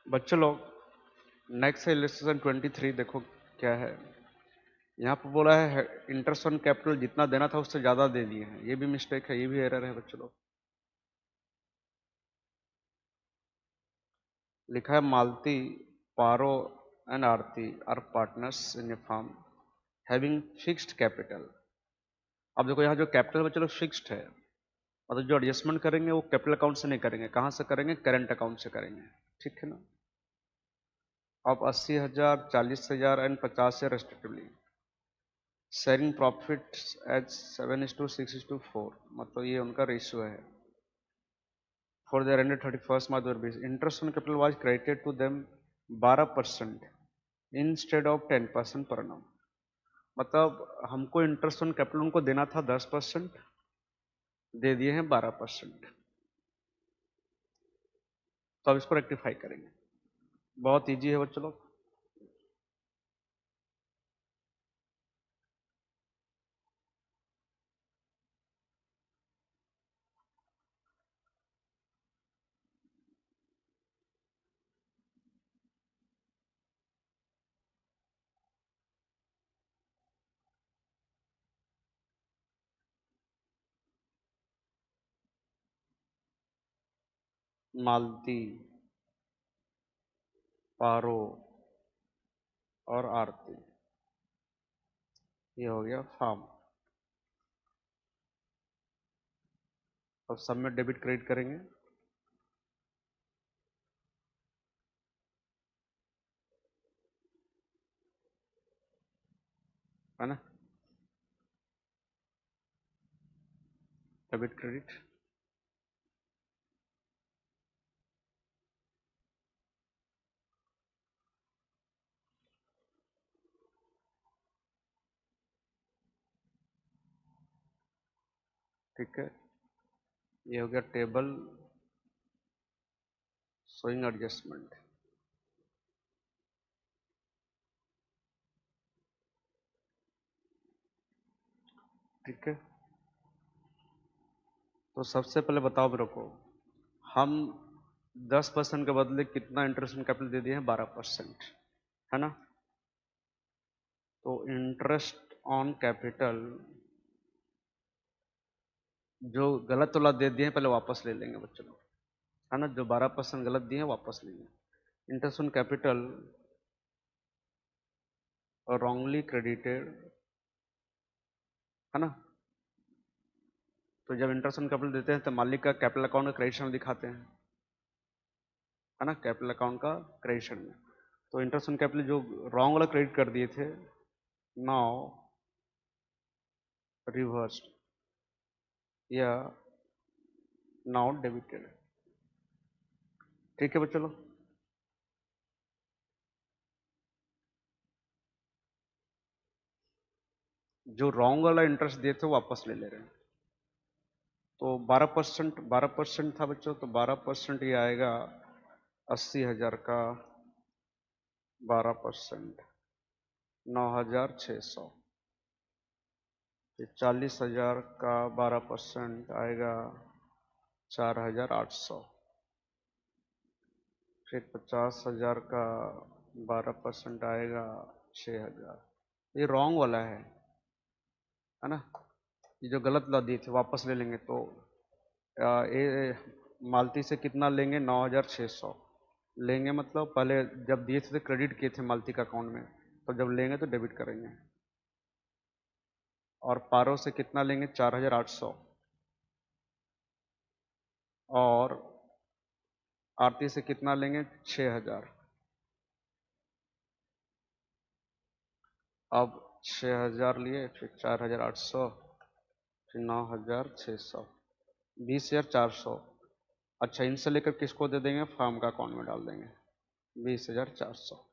बच्चों लोग, नेक्स्ट है इलस्ट्रेशन 23। देखो क्या है यहाँ पर। बोला है इंटरेस्ट ऑन कैपिटल जितना देना था उससे ज्यादा दे दिए हैं। ये भी मिस्टेक है, ये भी एरर है बच्चों लोग। लिखा है Malti, Paro and Aarti are partners in a firm having fixed capital. अब देखो यहाँ जो कैपिटल बच्चों लोग फिक्स्ड है, मतलब जो एडजस्टमेंट करेंगे वो कैपिटल अकाउंट से नहीं करेंगे। कहाँ से करेंगे? करेंट अकाउंट से करेंगे। ठीक है ना। अब 80,000, 40,000 एंड 50,000 रेस्पेक्टिवली शेयरिंग प्रॉफिट एज 7:6:4, मतलब ये उनका रेशियो है। For there ended 31 March 2020 interest on capital was credited to them 12% instead of 10% per annum। मतलब हमको इंटरेस्ट ऑन कैपिटल उनको देना था 10%, दे दिए हैं 12%। तो अब इसको रेक्टिफाई करेंगे। बहुत ईजी है बच्चों लोग। मालती, पारो और आरती, ये हो गया फार्म। अब सब में डेबिट क्रेडिट करेंगे, है ना। डेबिट क्रेडिट, ठीक है। ये हो गया टेबल शोइंग एडजस्टमेंट। ठीक है। तो सबसे पहले बताओ मेरे को, हम 10% के बदले कितना इंटरेस्ट ऑन कैपिटल दे दिए हैं? 12%, है ना। तो इंटरेस्ट ऑन कैपिटल जो गलत वाला दे दिए हैं पहले वापस ले लेंगे बच्चों लोग, है ना। जो 12% गलत दिए हैं वापस लेंगे। Interest on capital wrongly credited, है ना। तो जब इंटरेस्ट ऑन कैपिटल देते हैं तो मालिक का कैपिटल अकाउंट का क्रेडिट में दिखाते हैं, है ना। कैपिटल अकाउंट का क्रेडिट में। तो इंटरेस्ट ऑन कैपिटल जो रॉन्ग वाला क्रेडिट कर दिए थे, नाउ रिवर्स्ड या नाउ डेबिटेड। ठीक है बच्चों लोग। जो रॉन्ग वाला इंटरेस्ट दिए थे वो वापस ले ले रहे हैं। तो 12%, 12% था बच्चों, तो 12% ये आएगा 80,000 का 12%, 9,600। 40,000 का 12% आएगा 4,800। फिर 50,000 का 12% आएगा 6,000। ये रॉन्ग वाला है ना। ये जो गलत ला दिए थे वापस ले लेंगे। तो ये मालती से कितना लेंगे? 9,600 लेंगे। मतलब पहले जब दिए थे तो क्रेडिट किए थे मालती का अकाउंट में, तो जब लेंगे तो डेबिट करेंगे। और पारो से कितना लेंगे? 4,800। और आरती से कितना लेंगे? 6,000। अब 6,000 लिए, फिर 4,800, फिर 9,600, 20,400। अच्छा, इनसे लेकर किसको दे देंगे? फार्म का अकाउंट में डाल देंगे 20,400।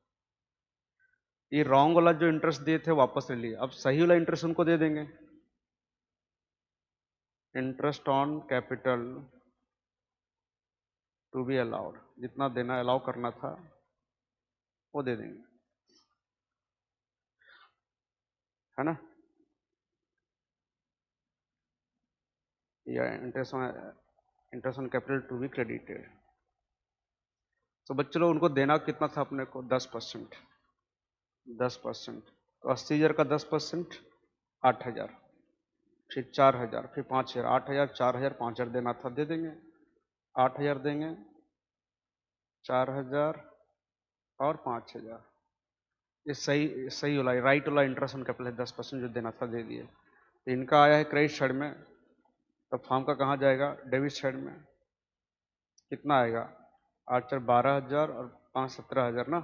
ये रॉन्ग वाला जो इंटरेस्ट दिए थे वापस ले लिए, अब सही वाला इंटरेस्ट उनको दे देंगे। Interest on capital to be allowed, जितना देना अलाउ करना था वो दे देंगे, है ना। या interest on capital to be credited. तो बच्चों लोग उनको देना कितना था अपने को 10%। 10%, तो 80,000 का 10% 8,000, फिर 4,000, फिर 5,000, 8,000, 4,000, 5,000 देना था, दे देंगे। 8,000 देंगे, 4,000 और 5,000। ये सही सही वाला राइट वाला इंटरेस्ट ऑन कैपिटल है, 10% जो देना था दे दिए। तो इनका आया है क्रेडिट साइड में, तो फॉर्म का कहाँ जाएगा, डेबिट साइड में। कितना आएगा, 8 4 12,000 और 5 17,000 ना।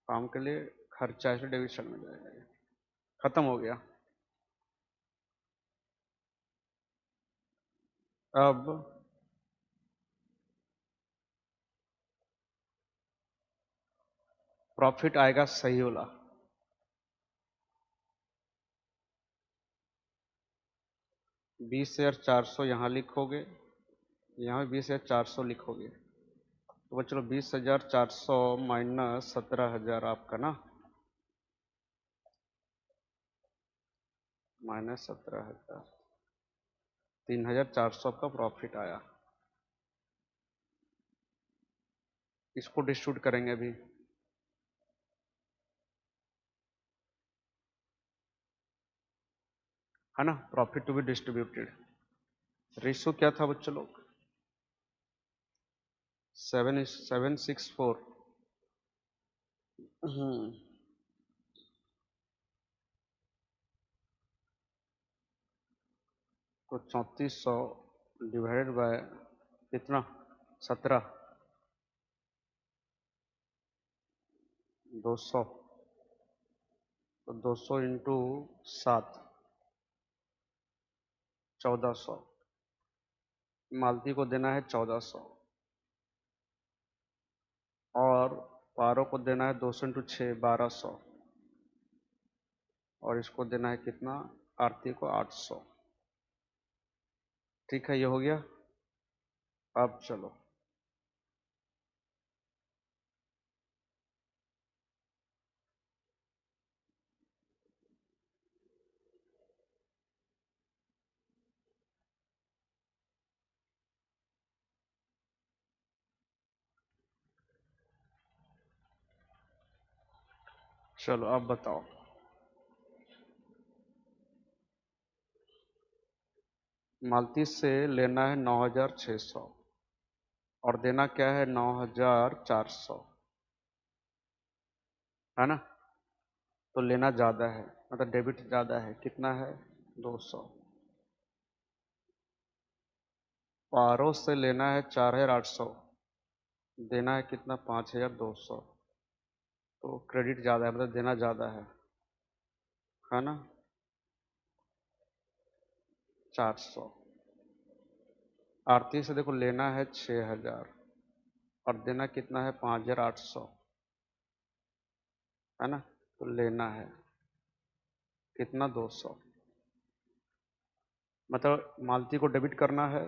फॉर्म के लिए खर्चा है, डेबिट साइड में जाएगा। खत्म हो गया। अब प्रॉफिट आएगा सही वाला। बीस हजार 400 यहाँ लिखोगे, यहाँ भी 20,400 लिखोगे। तो वो चलो 20,400 माइनस 17,000 आपका ना, माइनस 17,000, 3,400 आपका प्रॉफिट आया। इसको डिस्ट्रीब्यूट करेंगे अभी, है ना, profit to be distributed. Ratio क्या था बच्चों लोग, 7:764। तो 3400 डिवाइडेड बाय कितना, 17, 200, तो 200 इंटू 7, 1400। मालती को देना है 1400, और पारो को देना है 200 इंटू 6, 1200, और इसको देना है कितना, आरती को 800। ठीक है, ये हो गया। अब चलो चलो अब बताओ। मालती से लेना है 9,600, और देना क्या है 9,400, है ना। तो लेना ज़्यादा है, मतलब डेबिट ज़्यादा है, कितना है 200। पारो से लेना है 4,800, देना है कितना 5,200। तो क्रेडिट ज़्यादा है, मतलब देना ज़्यादा है ना, 400। आरती से देखो लेना है 6,000, और देना कितना है 5,800, है ना। तो लेना है कितना 200, मतलब मालती को डेबिट करना है,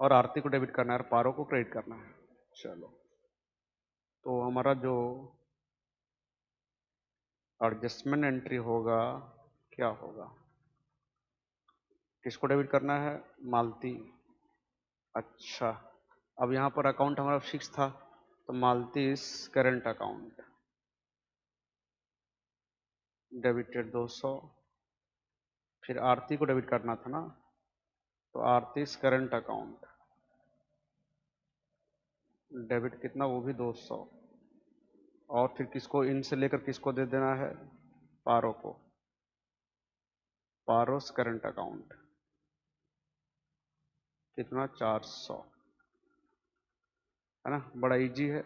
और आरती को डेबिट करना है, और पारो को क्रेडिट करना है। चलो, तो हमारा जो एडजस्टमेंट एंट्री होगा, क्या होगा, किसको डेबिट करना है, मालती। अच्छा, अब यहाँ पर अकाउंट हमारा फिक्स था, तो मालती करंट अकाउंट डेबिटेड 200। फिर आरती को डेबिट करना था ना, तो आरती करंट अकाउंट डेबिट कितना, वो भी 200। और फिर किसको, इन से लेकर किसको दे देना है, पारो को, पारोस करंट अकाउंट कितना 400, है ना, बड़ा इजी है।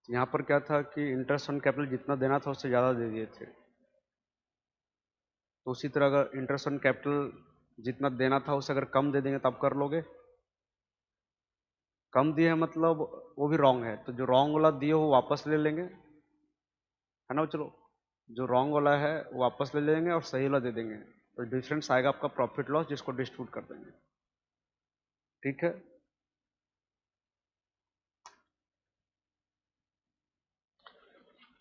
यहाँ पर क्या था कि इंटरेस्ट ऑन कैपिटल जितना देना था उससे ज़्यादा दे दिए थे, तो उसी तरह अगर इंटरेस्ट ऑन कैपिटल जितना देना था उससे अगर कम दे देंगे तब कर लोगे। कम दिए हैं मतलब वो भी रॉन्ग है, तो जो रॉन्ग वाला दिए वो वापस ले लेंगे, है ना। चलो, जो रॉन्ग वाला है वो वापस ले लेंगे और सही वाला दे देंगे, तो डिफरेंस आएगा आपका प्रॉफिट लॉस, जिसको डिस्ट्रीब्यूट कर देंगे। ठीक है।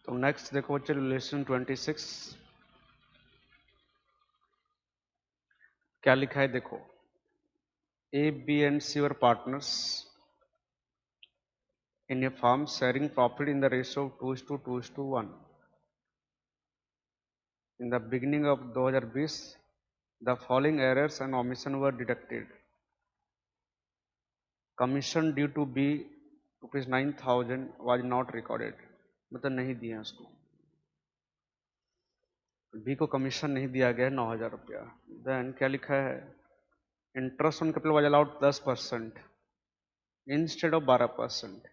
तो नेक्स्ट देखो बच्चे रिलेशन 26 क्या लिखा है देखो। ए बी एंड सी और partners in a firm sharing profit in the ratio of 2:2:1 in the beginning of 2020 the following errors and omission were detected. Commission due to be ₹9,000 was not recorded, मतलब नहीं दिया उसको, B को commission नहीं दिया गया है 9,000 रुपया। देन क्या लिखा है, interest on capital was allowed 10% instead of 12%,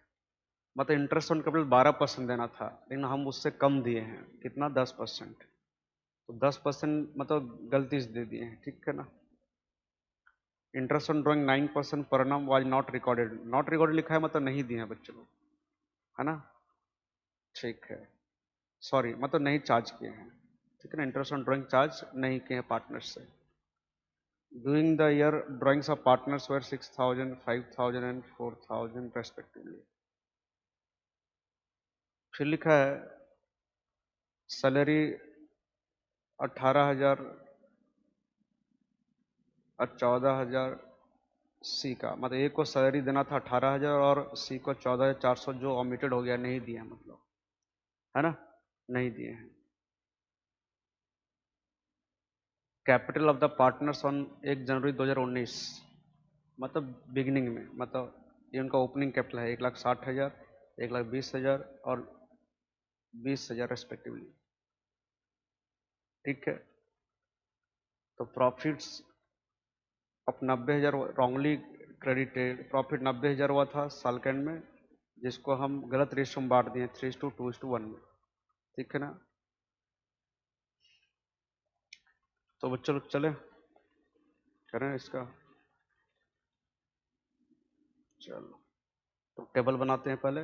मतलब इंटरेस्ट ऑन कैपिटल 12% देना था लेकिन हम उससे कम दिए हैं, कितना 10%, तो 10% मतलब गलती से दे दिए हैं, ठीक है ना। इंटरेस्ट ऑन ड्रॉइंग 9% पर annum was not recorded, not recorded लिखा है मतलब नहीं दिए हैं बच्चों को, है ना, ठीक है, सॉरी मतलब नहीं चार्ज किए हैं, ठीक है ना, इंटरेस्ट ऑन ड्रॉइंग चार्ज नहीं किए हैं पार्टनर से। During the year, drawings of partners were 6,000, 5,000 and 4,000 respectively. फिर लिखा है सैलरी 18,000 और 14,000 सी का, मतलब ए को सैलरी देना था 18,000 और सी को 14,400 जो ओमिटेड हो गया, नहीं दिया मतलब, है ना, नहीं दिए हैं। Capital of the partners on 1 जनवरी 2019, मतलब बिगिनिंग में, मतलब ये उनका ओपनिंग कैपिटल है 1,60,000, 1,20,000 और 20,000 रेस्पेक्टिवली, ठीक है। तो प्रॉफिट्स अब 90,000 रॉन्गली क्रेडिटेड, प्रॉफिट 90,000 हुआ था साल के एंड में, जिसको हम गलत रेशियो में बांट दिए 3:2:1 में, ठीक है ना। तो बच्चों लोग चले करें इसका, चलो तो टेबल बनाते हैं पहले,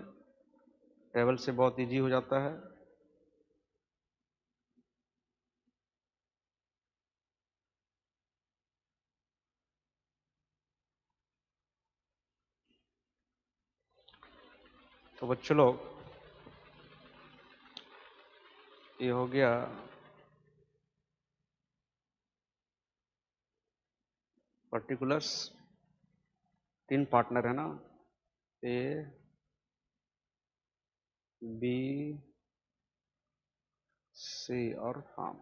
टेबल से बहुत इजी हो जाता है। तो बच्चों लोग ये हो गया पर्टिकुलर्स, 3 पार्टनर है ना, ए बी सी और फार्म।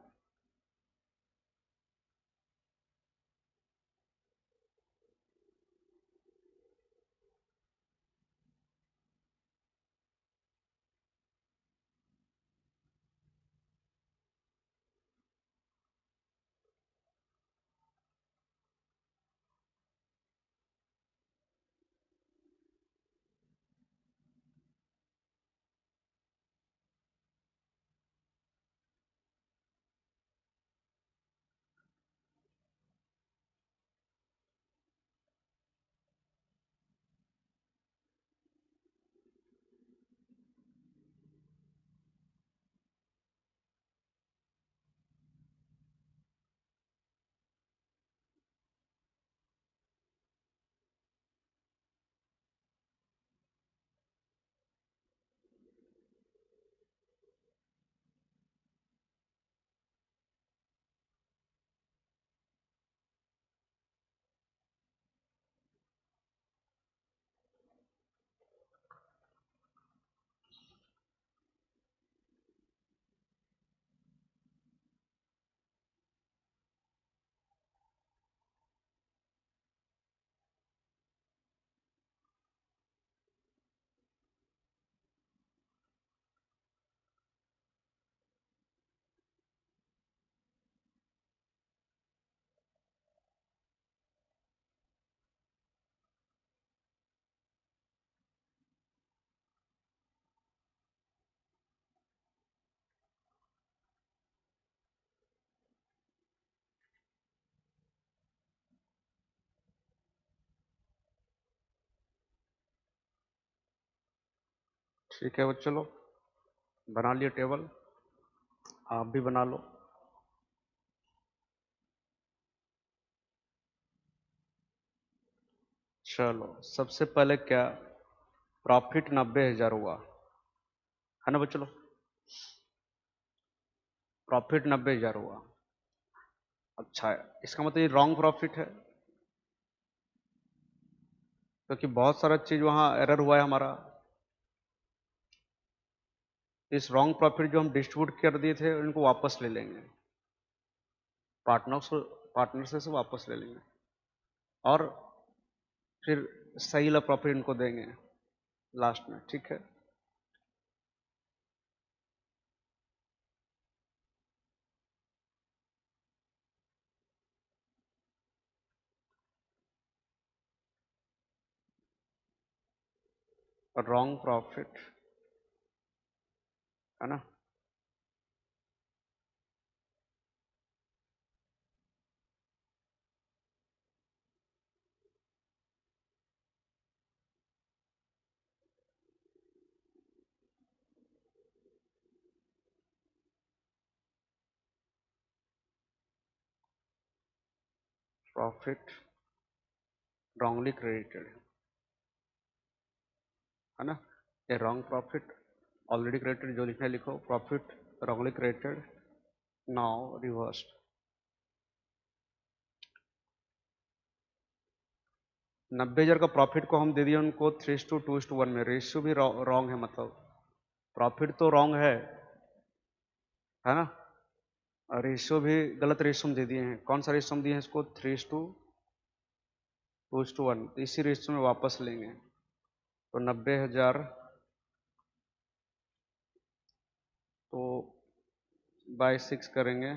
ठीक है बच्चों लोग, बना लिए टेबल, आप भी बना लो। चलो सबसे पहले क्या, प्रॉफिट 90,000 हुआ, है ना बच्चों लोग, प्रॉफिट 90,000 हुआ। अच्छा है, इसका मतलब ये रॉन्ग प्रॉफिट है, क्योंकि बहुत सारा चीज वहां एरर हुआ है हमारा। इस रॉन्ग प्रॉफिट जो हम डिस्ट्रीब्यूट कर दिए थे उनको वापस ले लेंगे, पार्टनर्स पार्टनर से वापस ले लेंगे, और फिर सही वाला प्रॉफिट इनको देंगे लास्ट में। ठीक है, रॉन्ग प्रॉफिट है ना। प्रॉफिट रॉन्गली क्रेडिटेड है ना, ये रॉन्ग प्रॉफिट ऑलरेडी क्रेडिटेड, जो लिखना है लिखो, profit wrongly credited now reversed. 90,000 का प्रॉफिट को हम दे दिए उनको 3:2:1 में, रेशियो भी रॉन्ग है, मतलब प्रॉफिट तो रॉन्ग है ना, रेशियो भी गलत रेशियो में दे दिए हैं। कौन सा रेशियो में दिए हैं इसको? 3:2:1, तो इसी रेशियो में वापस लेंगे। तो 90,000 तो बाय 6 करेंगे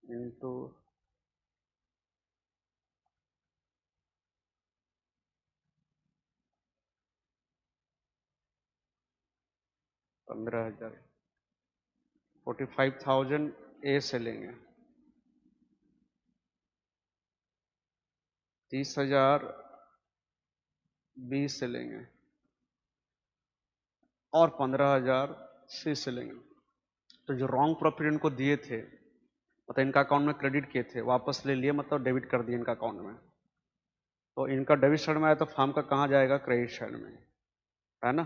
इंटू 15,000, 45,000 ए से लेंगे, 30,000 बी से लेंगे, और 15,000 सी से लेंगे। तो जो रॉन्ग प्रॉफिट इनको दिए थे, मतलब इनका अकाउंट में क्रेडिट किए थे, वापस ले लिए, मतलब डेबिट कर दिए इनका अकाउंट में। तो इनका डेबिट साइड में आया तो फार्म का कहाँ जाएगा? क्रेडिट साइड में, है ना।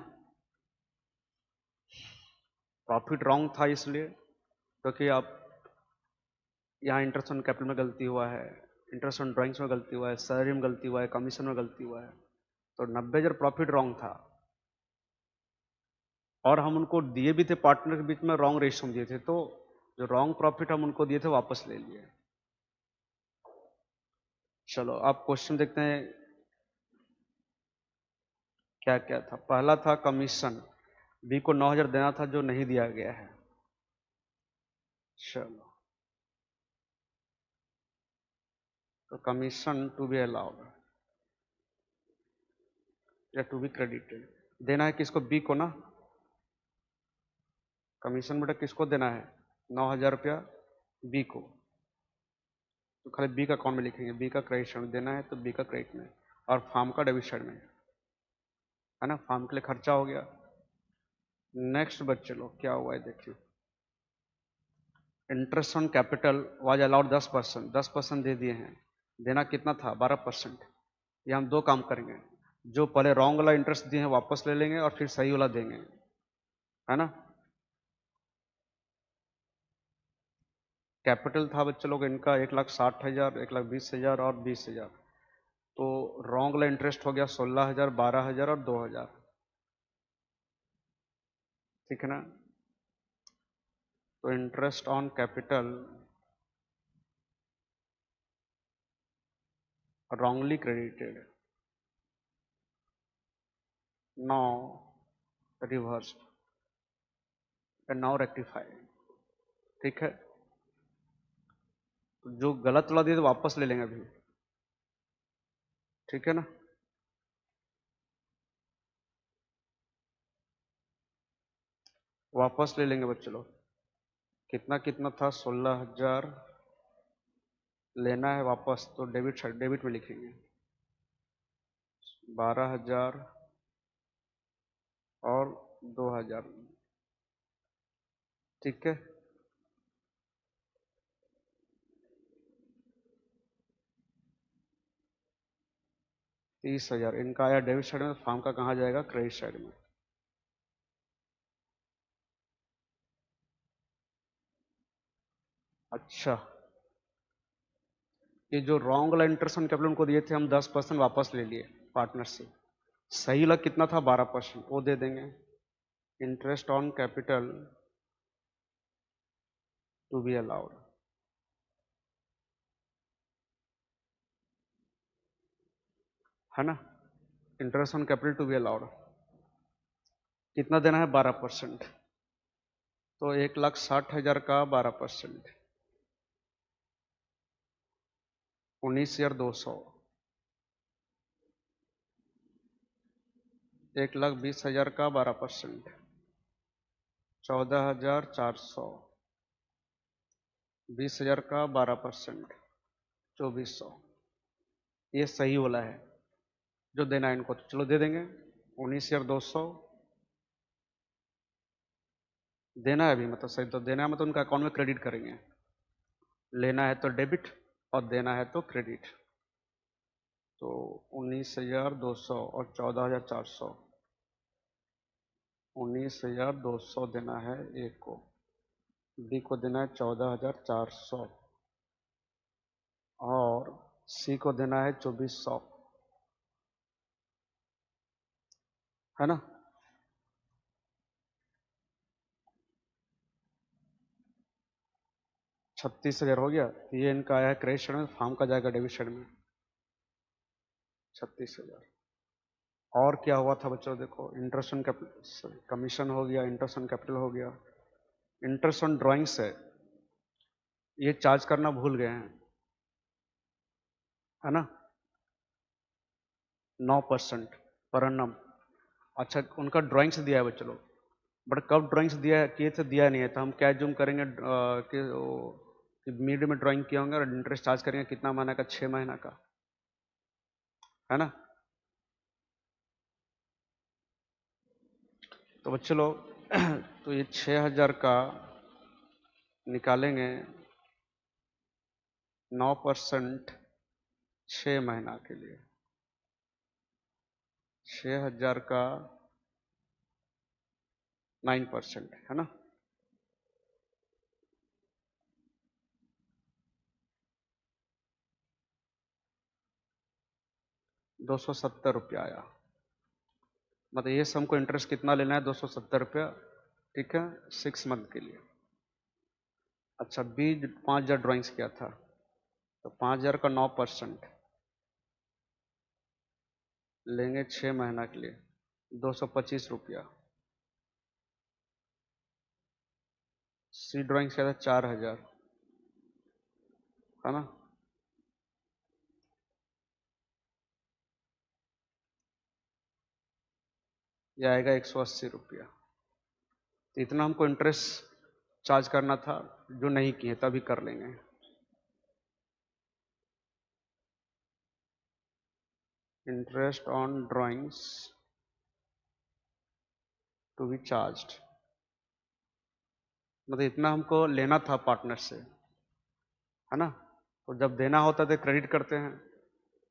प्रॉफिट रॉन्ग था इसलिए क्योंकि आप यहाँ इंटरेस्ट ऑन कैपिटल में गलती हुआ है, इंटरेस्ट ऑन ड्राइंग्स में गलती हुआ है, सैलरी में गलती हुआ है, कमीशन में गलती हुआ है। तो 90,000 प्रॉफिट रॉन्ग था, और हम उनको दिए भी थे पार्टनर के बीच में, रॉन्ग रेशियो में दिए थे, तो जो रॉन्ग प्रॉफिट हम उनको दिए थे वापस ले लिए। चलो आप क्वेश्चन देखते हैं क्या क्या था। पहला था कमीशन, बी को 9,000 देना था जो नहीं दिया गया है। चलो, तो कमीशन टू बी अलाउड या टू बी क्रेडिटेड देना है किसको? बी को ना। कमीशन बेटा किसको देना है? 9,000 रुपया बी को, तो खाली बी का अकाउंट में लिखेंगे, बी का क्रेडिट साइड में देना है तो बी का क्रेडिट में, और फार्म का डेबिट साइड में, है ना। फार्म के लिए खर्चा हो गया। नेक्स्ट बच्चे लोग क्या हुआ है देखिए, interest on capital was allowed 10%, 10% दे दिए हैं, देना कितना था? 12%। ये हम दो काम करेंगे, जो पहले रॉन्ग वाला इंटरेस्ट दिए हैं वापस ले लेंगे, और फिर सही वाला देंगे, है ना। कैपिटल था बच्चे लोग इनका 1,60,000, 1,20,000 और 20,000, तो रॉन्ग वाला इंटरेस्ट हो गया 16,000, 12,000 और 2,000, ठीक है ना। तो interest on capital wrongly credited, now reversed and now rectified। ठीक है, तो जो गलत वाला दिए तो वापस ले लेंगे अभी, ठीक है ना। वापस ले लेंगे बच्चे लोग, कितना कितना था? 16,000 लेना है वापस, तो डेबिट साइड, डेबिट में लिखेंगे, 12,000 और 2,000, ठीक है। 30,000 इनका आया डेबिट साइड में, तो फार्म का कहाँ जाएगा? क्रेडिट साइड में। अच्छा, ये जो रॉन्ग वाला इंटरेस्ट ऑन कैपिटल उनको दिए थे हम 10% वापस ले लिए पार्टनर से। सही लग कितना था 12%, वो दे देंगे। Interest on capital to be allowed, है ना। Interest on capital to be allowed कितना देना है 12%। तो 1,60,000 का 12%, 19,200। 1,20,000 का 12%, 14,400। 20,000 का 12%, 2,400। ये सही वाला है जो देना है इनको, तो चलो दे देंगे। 19,200 देना है अभी, मतलब सही तो देना है, मतलब उनका अकाउंट में क्रेडिट करेंगे। लेना है तो डेबिट और देना है तो क्रेडिट। तो 19,200 और 14,400, 19,200 देना है ए को, बी को देना है 14,400 और सी को देना है 2,400, है ना। 36,000 हो गया। ये इनका आया है क्रेडिट साइड में, फार्म का जाएगा डेबिट साइड में 36,000। और क्या हुआ था बच्चों, देखो इंटरेस्ट ऑन कैपिटल, कमीशन हो गया, इंटरेस्ट ऑन कैपिटल हो गया। इंटरेस्ट ऑन ड्राइंग्स है, ये चार्ज करना भूल गए हैं, है ना। 9% पर annum। अच्छा, उनका ड्राइंग्स दिया है बच्चों लोग, बट कब ड्राइंग्स दिया है, किए थे दिया नहीं है, तो हम क्या जूम करेंगे कि मिड में ड्राइंग किया होंगे और इंटरेस्ट चार्ज करेंगे कितना महीना का, 6 महीना का, है ना। तो बच्चों लोग तो ये 6,000 का निकालेंगे 9% 6 महीना के लिए, 6,000 का 9%, है ना। 270 रुपया आया, मतलब ये सम को इंटरेस्ट कितना लेना है, 270 रुपया, ठीक है, 6 मंथ के लिए। अच्छा, बी 5,000 ड्राइंग्स किया था, तो 5,000 का 9% लेंगे 6 महीना के लिए, 225 रुपया। सी ड्राइंग्स किया था 4,000, है ना। ये आएगा 180 रुपया। तो इतना हमको इंटरेस्ट चार्ज करना था, जो नहीं किए तभी कर लेंगे। Interest on drawings to be charged, मतलब इतना हमको लेना था पार्टनर से, है ना। तो जब देना होता है तो क्रेडिट करते हैं,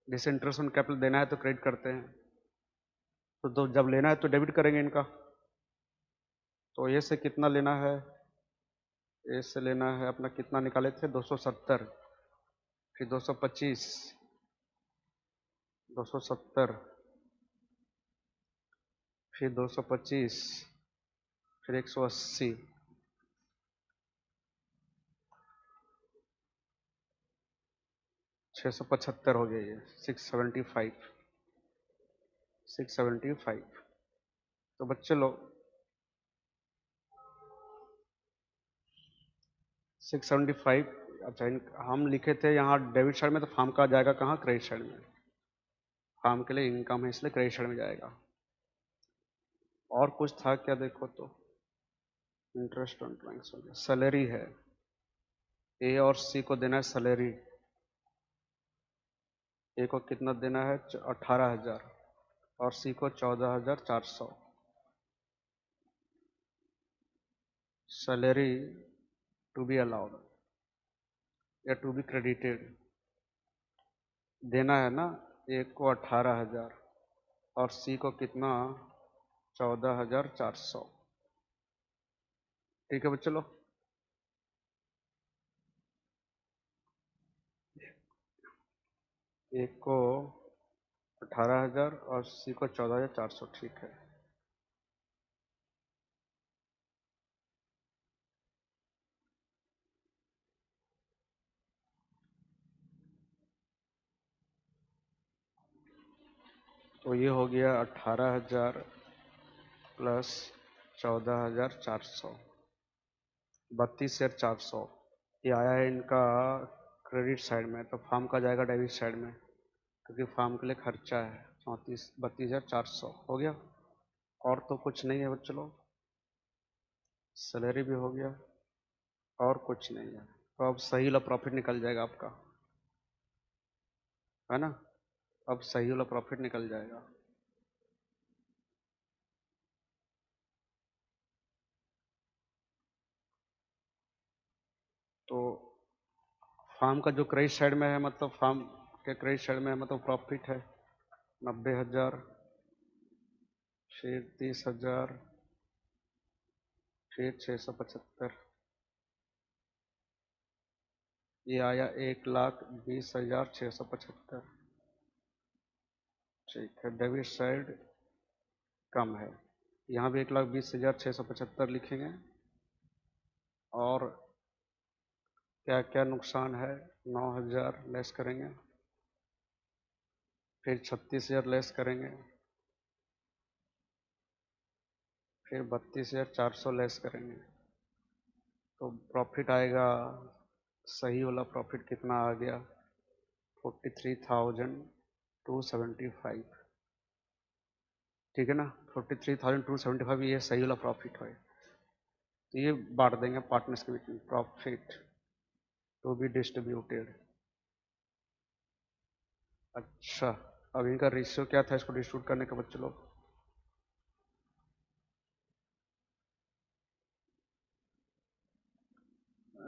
जैसे इंटरेस्ट ऑन कैपिटल देना है तो क्रेडिट करते हैं, तो जब लेना है तो डेबिट करेंगे इनका। तो ए से कितना लेना है, ए से लेना है अपना, कितना निकाले थे 270, फिर 225, 270, फिर 225, फिर 180, 675 हो गया, ये 675, 675। तो बच्चे लोग 675। अच्छा, हम लिखे थे यहाँ डेबिट साइड में, तो फार्म का जाएगा कहाँ, क्रेडिट साइड में। फार्म के लिए इनकम है इसलिए क्रेडिट साइड में जाएगा। और कुछ था क्या, देखो तो इंटरेस्ट ऑन ड्राइंग्स हो गया, सैलरी है, ए और सी को देना है सैलरी। ए को कितना देना है 18,000 और सी को 14,400। सैलरी टू बी अलाउड या टू बी क्रेडिटेड देना है ना, ए को 18,000 और सी को कितना 14,400। ठीक है बच्चों लोग। एक को 18,000 और सी को 14,400, ठीक है। तो ये हो गया 18,000 प्लस 14,400, 32,400। ये आया है इनका क्रेडिट साइड में, तो फार्म का जाएगा डेबिट साइड में, क्योंकि फार्म के लिए खर्चा है। 32,400 हो गया। और तो कुछ नहीं है बच्चों लोग, सैलरी भी हो गया, और कुछ नहीं है। तो अब सही वाला प्रॉफिट निकल जाएगा आपका, है ना। अब सही वाला प्रॉफिट निकल जाएगा। तो फार्म का जो क्रेडिट साइड में है, मतलब फार्म के क्रेडिट साइड में है, मतलब प्रॉफिट है 90,000, फिर 30,000, फिर 675। ये आया 1,20,675। ठीक है, डेबिट साइड कम है, यहाँ भी 1,20,675 लिखेंगे। और क्या क्या नुकसान है, 9,000 लेस करेंगे, फिर 36,000 लेस करेंगे, फिर 32,400 लेस करेंगे। तो प्रॉफिट आएगा, सही वाला प्रॉफिट कितना आ गया, 43,275। ठीक है ना, 43,275 ये सही वाला प्रॉफिट है। तो ये बांट देंगे पार्टनर्स के बीच में, प्रॉफिट टू बी डिस्ट्रीब्यूटेड। अच्छा, अब इनका रेशियो क्या था इसको डिस्ट्रीब्यूट करने का बच्चों लोग,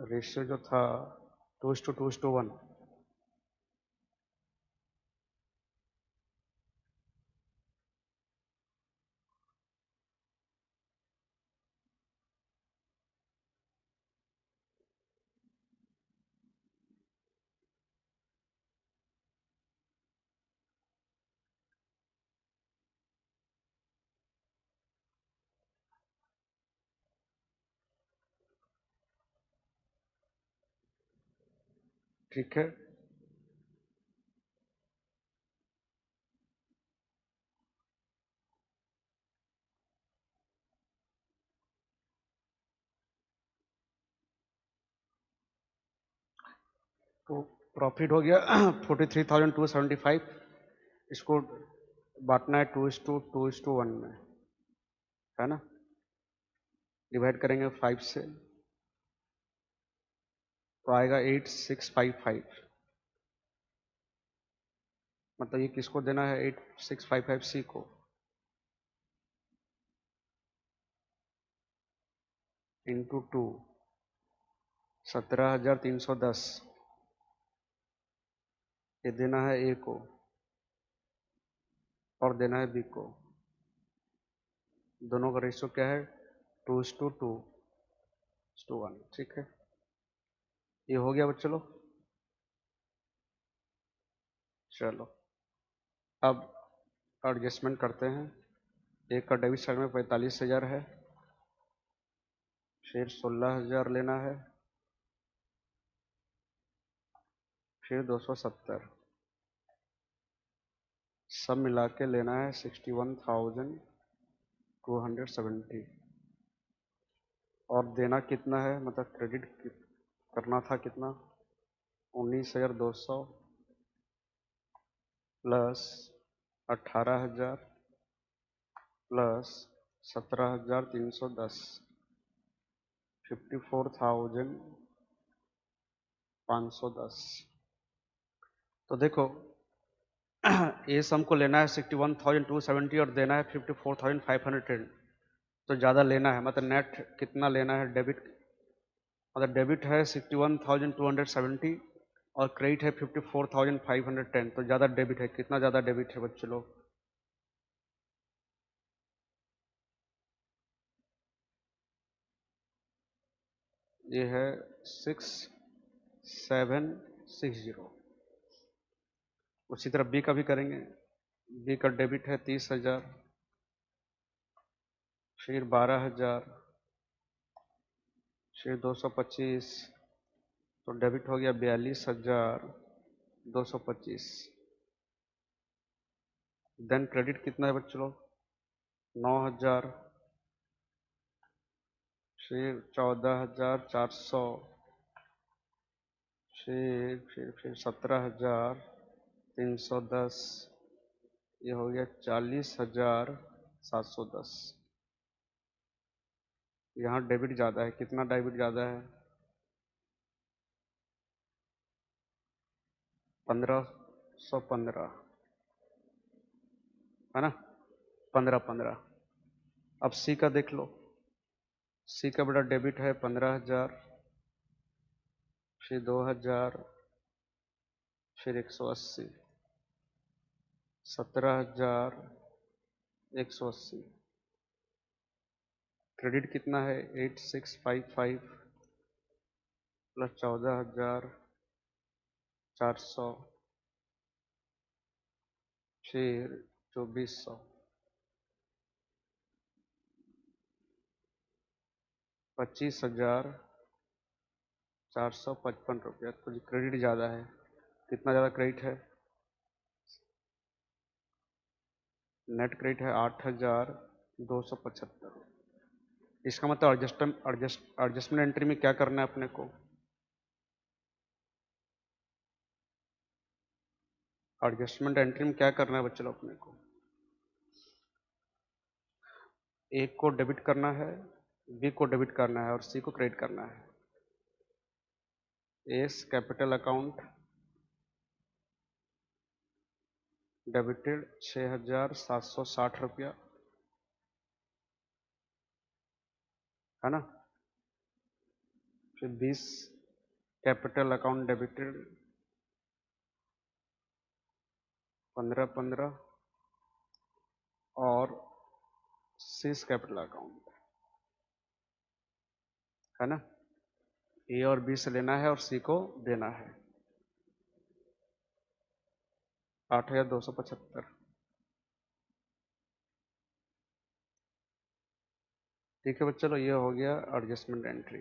रेशियो जो था 2:2:1। ठीक है, तो प्रॉफिट हो गया 43,275। इसको बांटना है 2:2:1 में, है ना। डिवाइड करेंगे 5 से, तो आएगा 8,655। मतलब ये किसको देना है, 8,655 सी को, इंटू 2, 17,310। ये देना है ए को और देना है बी को। दोनों का रेशियो क्या है, 2:2:1। ठीक है, ये हो गया बच्चों लोग। चलो अब एडजस्टमेंट करते हैं। एक का डेबिट साइड में 45,000 है, फिर 16,000 लेना है, फिर 270, सब मिला के लेना है 61,270। और देना कितना है, मतलब क्रेडिट करना था कितना, 19,200 प्लस 18,000 प्लस 17,310, 54,510। तो देखो ये सम को लेना है 61,270 और देना है 54,510। तो ज़्यादा लेना है, मतलब नेट कितना लेना है, डेबिट, मतलब डेबिट है 61,270 और क्रेडिट है 54,510। तो ज़्यादा डेबिट है, कितना ज़्यादा डेबिट है बच्चे लोग, ये है 6,760। उसी तरह बी का भी करेंगे। बी का डेबिट है 30,000, फिर 12,000, फिर 225, तो डेबिट हो गया 42,225। देन क्रेडिट कितना है बच्चों? 9,000, फिर 14,400, फिर 17,310, ये हो गया 40,710। यहाँ डेबिट ज़्यादा है, कितना डेबिट ज़्यादा है? 1,515, है ना? 1515। अब सी का देख लो। सी का बड़ा डेबिट है 15,000, फिर 2,000, फिर 180, 17,180। क्रेडिट कितना है? 8,655 प्लस 14,400, फिर 2,400, 25,455 रुपया। तो क्रेडिट ज़्यादा है। कितना ज़्यादा क्रेडिट है? नेट क्रेडिट है 8,275। इसका मतलब एडजस्टमेंट एंट्री में क्या करना है अपने को? एडजस्टमेंट एंट्री में क्या करना है बच्चों अपने को? ए को डेबिट करना है, बी को डेबिट करना है और सी को क्रेडिट करना है। एस कैपिटल अकाउंट डेबिटेड 6,760 रुपया, है ना? फिर 20 कैपिटल अकाउंट डेबिटेड 1515 और 6 कैपिटल अकाउंट, है ना? ए और बी से लेना है और सी को देना है 8,275। ठीक है बच्चों, ये हो गया एडजस्टमेंट एंट्री।